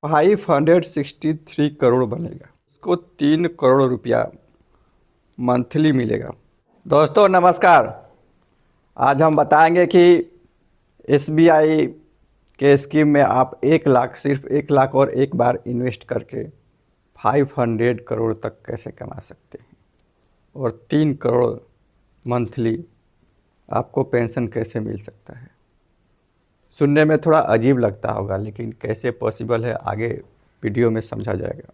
563 करोड़ बनेगा। उसको 3 करोड़ रुपया मंथली मिलेगा। दोस्तों नमस्कार। आज हम बताएंगे कि एसबीआई के स्कीम में आप 1 लाख, सिर्फ 1 लाख और एक बार इन्वेस्ट करके 500 करोड़ तक कैसे कमा सकते हैं और 3 करोड़ मंथली आपको पेंशन कैसे मिल सकता है। सुनने में थोड़ा अजीब लगता होगा, लेकिन कैसे पॉसिबल है आगे वीडियो में समझा जाएगा।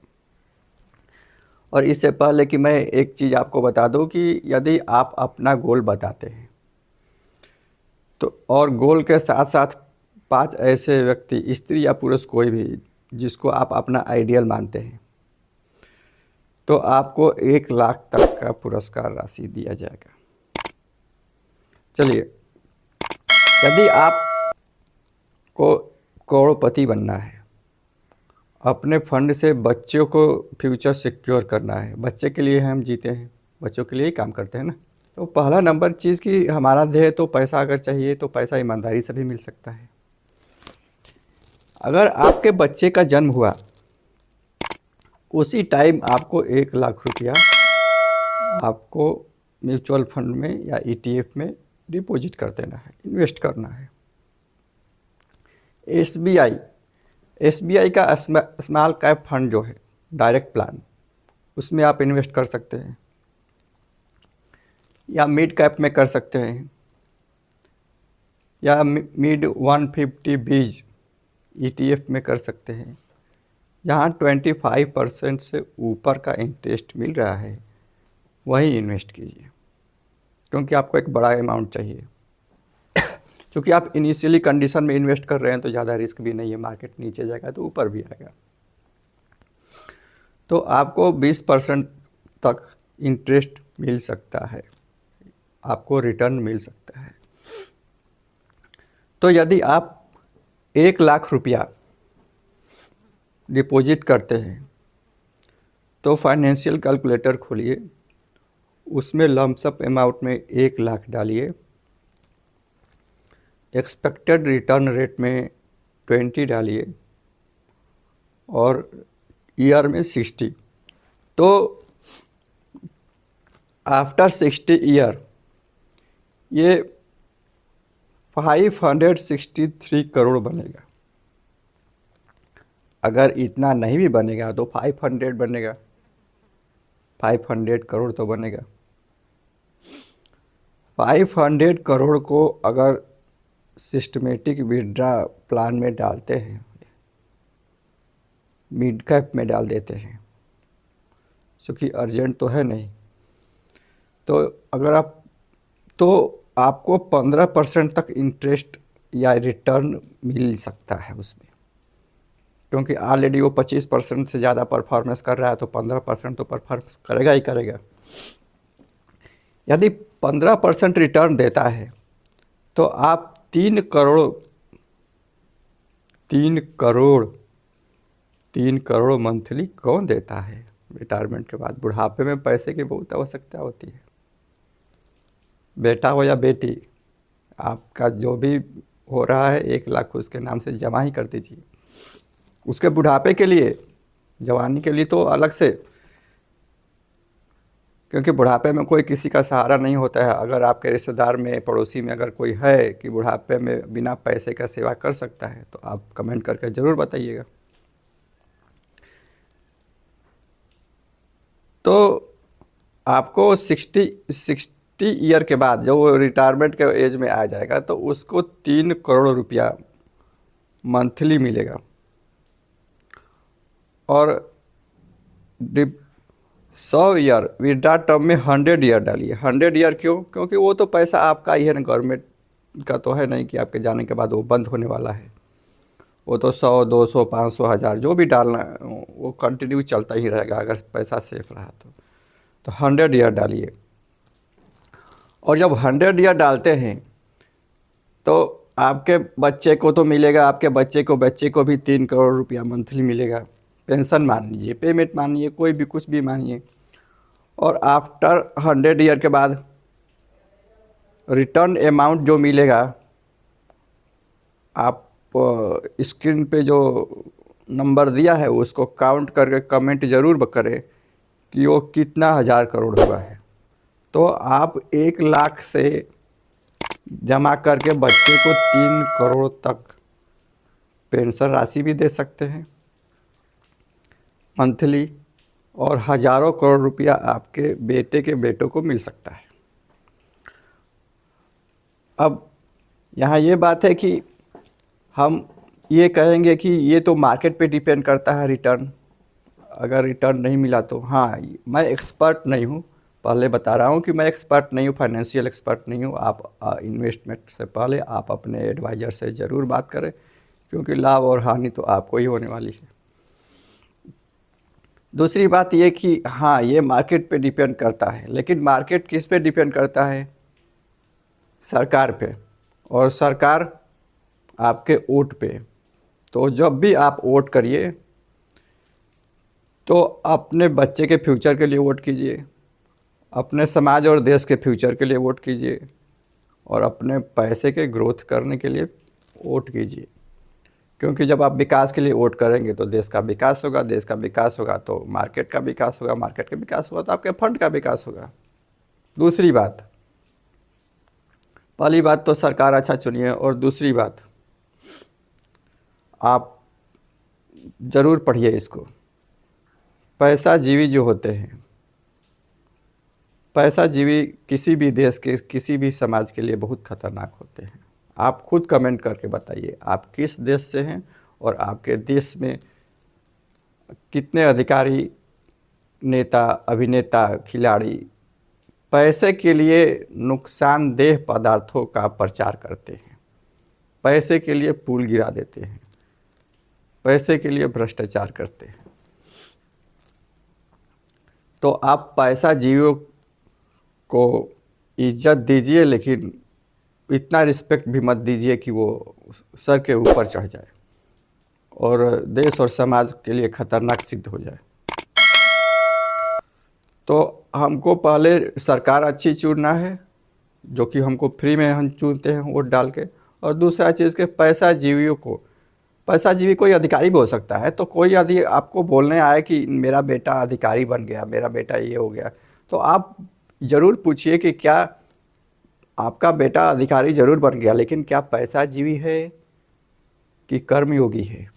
और इससे पहले कि मैं एक चीज़ आपको बता दूं कि यदि आप अपना गोल बताते हैं तो और गोल के साथ साथ 5 ऐसे व्यक्ति, स्त्री या पुरुष कोई भी, जिसको आप अपना आइडियल मानते हैं, तो आपको 1 लाख तक का पुरस्कार राशि दिया जाएगा। चलिए, यदि आपको करोड़पति बनना है, अपने फंड से बच्चों को फ्यूचर सिक्योर करना है, बच्चे के लिए हम जीते हैं, बच्चों के लिए ही काम करते हैं ना, तो पहला नंबर चीज़ कि हमारा ध्येय तो पैसा अगर चाहिए तो पैसा ईमानदारी से भी मिल सकता है। अगर आपके बच्चे का जन्म हुआ उसी टाइम आपको 1 लाख रुपया आपको म्यूचुअल फंड में या ईटीएफ में डिपॉजिट कर देना है, इन्वेस्ट करना है। एसबीआई का स्मॉल कैप फंड जो है, डायरेक्ट प्लान, उसमें आप इन्वेस्ट कर सकते हैं, या मिड कैप में कर सकते हैं, या मिड 150 बीज ईटीएफ में कर सकते हैं, जहाँ 25% से ऊपर का इंटरेस्ट मिल रहा है वहीं इन्वेस्ट कीजिए, क्योंकि आपको एक बड़ा अमाउंट चाहिए। क्योंकि आप इनिशियली कंडीशन में इन्वेस्ट कर रहे हैं तो ज़्यादा रिस्क भी नहीं है, मार्केट नीचे जाएगा तो ऊपर भी आएगा। तो आपको 20% तक इंटरेस्ट मिल सकता है, आपको रिटर्न मिल सकता है। तो यदि आप 1 लाख रुपया डिपॉजिट करते हैं तो फाइनेंशियल कैलकुलेटर खोलिए, उसमें लमसम अमाउंट में 1 लाख डालिए, एक्सपेक्टेड रिटर्न रेट में 20 डालिए और ईयर में 60। तो आफ्टर 60 ईयर ये 563 करोड़ बनेगा। अगर इतना नहीं भी बनेगा तो 500 बनेगा, 500 करोड़ तो बनेगा। 500 करोड़ को अगर सिस्टमेटिक विड्रा प्लान में डालते हैं, मिड कैप में डाल देते हैं, क्योंकि अर्जेंट तो है नहीं, तो अगर आपको 15% तक इंटरेस्ट या रिटर्न मिल सकता है उसमें, क्योंकि ऑलरेडी वो 25% से ज़्यादा परफॉर्मेंस कर रहा है, तो 15% तो परफॉर्मेंस करेगा ही करेगा। यदि 15% रिटर्न देता है तो आप 3 करोड़ मंथली कौन देता है रिटायरमेंट के बाद? बुढ़ापे में पैसे की बहुत आवश्यकता होती है। बेटा हो या बेटी, आपका जो भी हो रहा है 1 लाख उसके नाम से जमा ही कर दीजिए। उसके बुढ़ापे के लिए, जवानी के लिए तो अलग से, क्योंकि बुढ़ापे में कोई किसी का सहारा नहीं होता है। अगर आपके रिश्तेदार में, पड़ोसी में अगर कोई है कि बुढ़ापे में बिना पैसे का सेवा कर सकता है, तो आप कमेंट करके ज़रूर बताइएगा। तो आपको 60 ईयर के बाद, जब वो रिटायरमेंट के एज में आ जाएगा, तो उसको 3 करोड़ रुपया मंथली मिलेगा। और 100 ईयर विड्रा टर्म में 100 ईयर डालिए। 100 ईयर क्यों? क्योंकि वो तो पैसा आपका ही है ना, गवर्नमेंट का तो है नहीं कि आपके जाने के बाद वो बंद होने वाला है। वो तो 100, 200, 500, 1000 जो भी डालना वो कंटिन्यू चलता ही रहेगा, अगर पैसा सेफ रहा तो 100 ईयर डालिए। और जब 100 ईयर डालते हैं तो आपके बच्चे को तो मिलेगा, आपके बच्चे को भी 3 करोड़ रुपया मंथली मिलेगा। पेंशन मान लीजिए, पेमेंट मानिए, कोई भी कुछ भी मानिए। और आफ्टर 100 ईयर के बाद रिटर्न अमाउंट जो मिलेगा, आप स्क्रीन पे जो नंबर दिया है उसको काउंट करके कमेंट ज़रूर करें कि वो कितना हज़ार करोड़ हुआ है। तो आप 1 लाख से जमा करके बच्चे को 3 करोड़ तक पेंशन राशि भी दे सकते हैं मंथली, और हज़ारों करोड़ रुपया आपके बेटे के बेटों को मिल सकता है। अब यहाँ ये बात है कि हम ये कहेंगे कि ये तो मार्केट पे डिपेंड करता है रिटर्न, अगर रिटर्न नहीं मिला तो हाँ, मैं एक्सपर्ट नहीं हूँ, पहले बता रहा हूँ कि मैं एक्सपर्ट नहीं हूँ, फाइनेंशियल एक्सपर्ट नहीं हूँ। आप इन्वेस्टमेंट से पहले आप अपने एडवाइज़र से ज़रूर बात करें, क्योंकि लाभ और हानि तो आपको ही होने वाली है। दूसरी बात ये कि हाँ, ये मार्केट पे डिपेंड करता है, लेकिन मार्केट किस पे डिपेंड करता है? सरकार पे, और सरकार आपके वोट पे। तो जब भी आप वोट करिए तो अपने बच्चे के फ्यूचर के लिए वोट कीजिए, अपने समाज और देश के फ्यूचर के लिए वोट कीजिए, और अपने पैसे के ग्रोथ करने के लिए वोट कीजिए। क्योंकि जब आप विकास के लिए वोट करेंगे तो देश का विकास होगा, देश का विकास होगा तो मार्केट का विकास होगा, मार्केट का विकास होगा तो आपके फंड का विकास होगा। दूसरी बात, पहली बात तो सरकार अच्छा चुनिए, और दूसरी बात आप ज़रूर पढ़िए इसको। पैसा जीवी जो होते हैं, पैसा जीवी किसी भी देश के, किसी भी समाज के लिए बहुत खतरनाक होते हैं। आप खुद कमेंट करके बताइए आप किस देश से हैं, और आपके देश में कितने अधिकारी, नेता, अभिनेता, खिलाड़ी पैसे के लिए नुकसानदेह पदार्थों का प्रचार करते हैं, पैसे के लिए पुल गिरा देते हैं, पैसे के लिए भ्रष्टाचार करते हैं। तो आप पैसा जीवियों को इज्जत दीजिए, लेकिन इतना रिस्पेक्ट भी मत दीजिए कि वो सर के ऊपर चढ़ जाए और देश और समाज के लिए खतरनाक सिद्ध हो जाए। तो हमको पहले सरकार अच्छी चुनना है, जो कि हमको फ्री में हम चुनते हैं वोट डाल के। और दूसरा चीज़ के पैसा जीवियों को, पैसा जीवी कोई अधिकारी भी हो सकता है। तो कोई यदि आपको बोलने आए कि मेरा बेटा अधिकारी बन गया, मेरा बेटा ये हो गया, तो आप ज़रूर पूछिए कि क्या आपका बेटा अधिकारी ज़रूर बन गया, लेकिन क्या पैसा जीवी है कि कर्मयोगी है?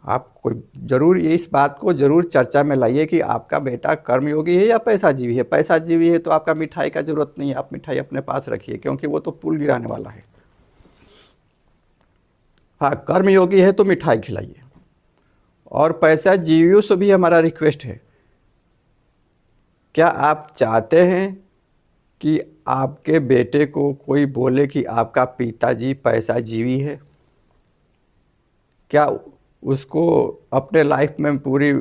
आप कोई ज़रूर ये इस बात को ज़रूर चर्चा में लाइए कि आपका बेटा कर्मयोगी है या पैसा जीवी है। पैसा जीवी है तो आपका मिठाई का ज़रूरत नहीं है, आप मिठाई अपने पास रखिए, क्योंकि वो तो पुल गिराने वाला है। हाँ, कर्मयोगी है तो मिठाई खिलाइए। और पैसा जीवियों से भी हमारा रिक्वेस्ट है, क्या आप चाहते हैं कि आपके बेटे को कोई बोले कि आपका पिताजी पैसा जीवी है? क्या उसको अपने लाइफ में पूरी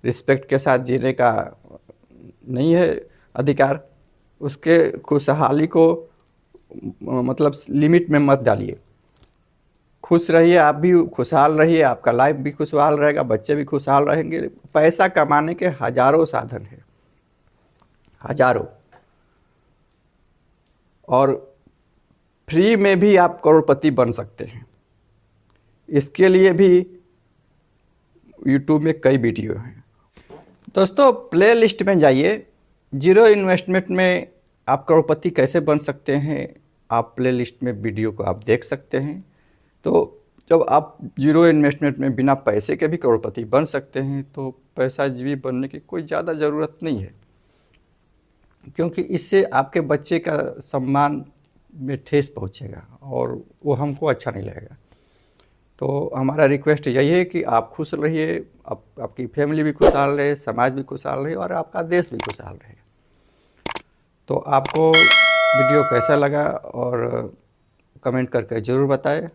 रिस्पेक्ट के साथ जीने का नहीं है अधिकार? उसके खुशहाली को मतलब लिमिट में मत डालिए। खुश रहिए, आप भी खुशहाल रहिए, आपका लाइफ भी खुशहाल रहेगा, बच्चे भी खुशहाल रहेंगे। पैसा कमाने के हज़ारों साधन हैं, हज़ारों, और फ्री में भी आप करोड़पति बन सकते हैं। इसके लिए भी यूट्यूब में कई वीडियो हैं। दोस्तों, प्लेलिस्ट में जाइए, जीरो इन्वेस्टमेंट में आप करोड़पति कैसे बन सकते हैं, आप प्लेलिस्ट में वीडियो को आप देख सकते हैं। तो जब आप जीरो इन्वेस्टमेंट में बिना पैसे के भी करोड़पति बन सकते हैं, तो पैसा जीवी बनने की कोई ज़्यादा ज़रूरत नहीं है, क्योंकि इससे आपके बच्चे का सम्मान में ठेस पहुंचेगा और वो हमको अच्छा नहीं लगेगा। तो हमारा रिक्वेस्ट यही है कि आप खुश रहिए, आपकी फैमिली भी खुशहाल रहे, समाज भी खुशहाल रहे, और आपका देश भी खुशहाल रहे। तो आपको वीडियो कैसा लगा और कमेंट करके ज़रूर बताएं।